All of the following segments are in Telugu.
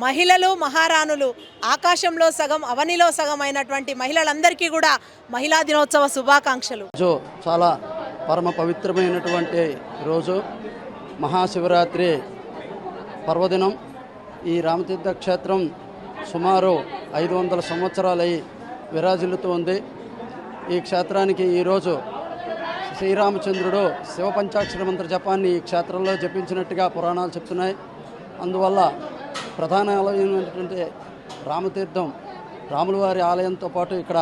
మహిళలు మహారాణులు ఆకాశంలో సగం అవనిలో సగం అయినటువంటి మహిళలందరికీ కూడా మహిళా దినోత్సవ శుభాకాంక్షలు. చాలా పరమ పవిత్రమైనటువంటి రోజు మహాశివరాత్రి పర్వదినం. ఈ రామతీర్థ క్షేత్రం సుమారు 500 సంవత్సరాలై విరాజిల్లుతోంది. ఈ క్షేత్రానికి ఈరోజు శ్రీరామచంద్రుడు శివపంచాక్షర మంత్ర జపాన్ని ఈ క్షేత్రంలో జపించినట్టుగా పురాణాలు చెప్తున్నాయి. అందువల్ల ప్రధాన ఆలయమైనటువంటి రామతీర్థం రాములవారి ఆలయంతో పాటు ఇక్కడ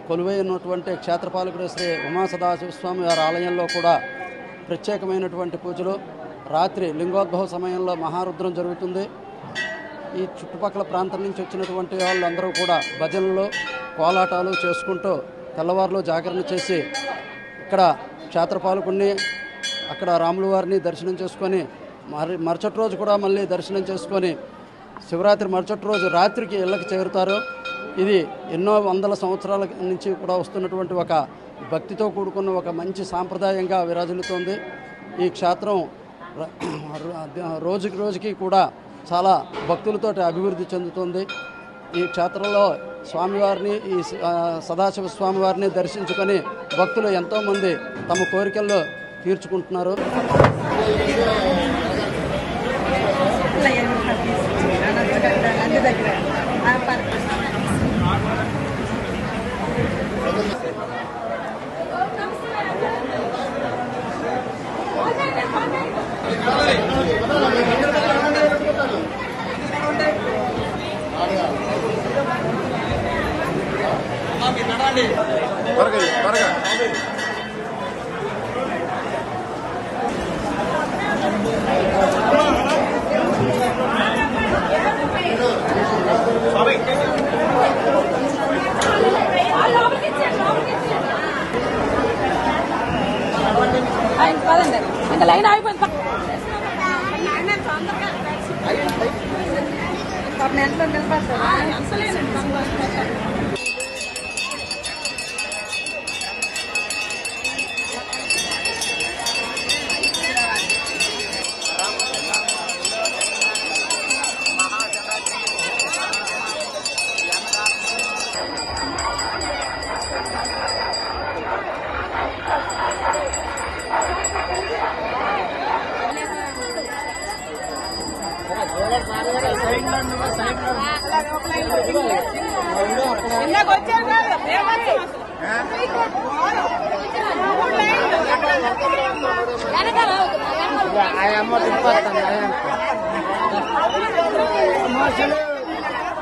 కొలువై ఉన్నటువంటి క్షేత్రపాలకుడు శ్రీ ఉమా సదాశివస్వామి వారి ఆలయంలో కూడా ప్రత్యేకమైనటువంటి పూజలు. రాత్రి లింగోద్భవ సమయంలో మహారుద్రం జరుగుతుంది. ఈ చుట్టుపక్కల ప్రాంతం నుంచి వచ్చినటువంటి వాళ్ళందరూ కూడా భజనలు కోలాటాలు చేసుకుంటూ తెల్లవారులో జాగరణ చేసి ఇక్కడ క్షేత్రపాలకుడిని అక్కడ రాముల వారిని దర్శనం చేసుకొని మరుసటి రోజు కూడా మళ్ళీ దర్శనం చేసుకొని శివరాత్రి మరుసటి రోజు రాత్రికి ఇళ్ళకి చేరుతారు. ఇది ఎన్నో వందల సంవత్సరాల నుంచి కూడా వస్తున్నటువంటి ఒక భక్తితో కూడుకున్న ఒక మంచి సాంప్రదాయంగా విరాజిల్లుతోంది. ఈ క్షేత్రం రోజుకి రోజుకి కూడా చాలా భక్తులతో అభివృద్ధి చెందుతుంది. ఈ క్షేత్రంలో స్వామివారిని ఈ సదాశివ స్వామివారిని దర్శించుకొని భక్తులు ఎంతోమంది తమ కోరికల్లో తీర్చుకుంటున్నారు. ఇంకా లైన్ ఆగిపోయింది.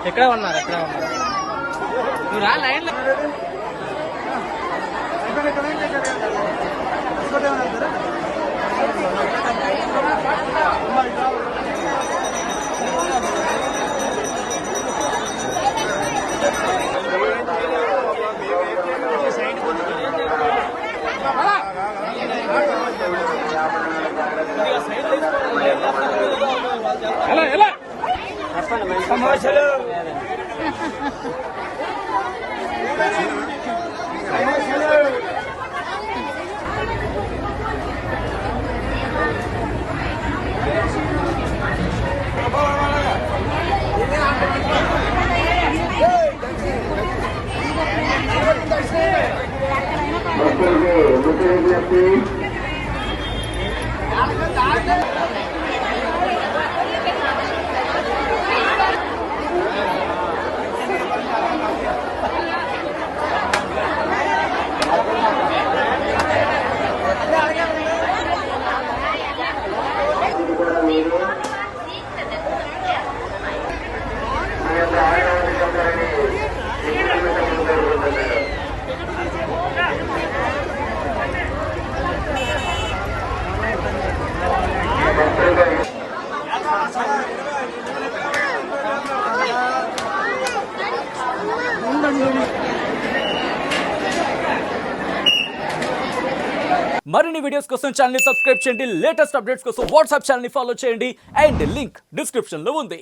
ఎక్కడ ఉన్నారు నువ్వు రా లైన్ సమస్యలు మరిన్ని వీడియోస్ కోసం ఛానల్ ని సబ్స్క్రైబ్ చేయండి. లేటెస్ట్ అప్డేట్స్ కోసం వాట్సాప్ ఛానల్ ని ఫాలో చేయండి. అండ్ లింక్ డిస్క్రిప్షన్ లో ఉంది.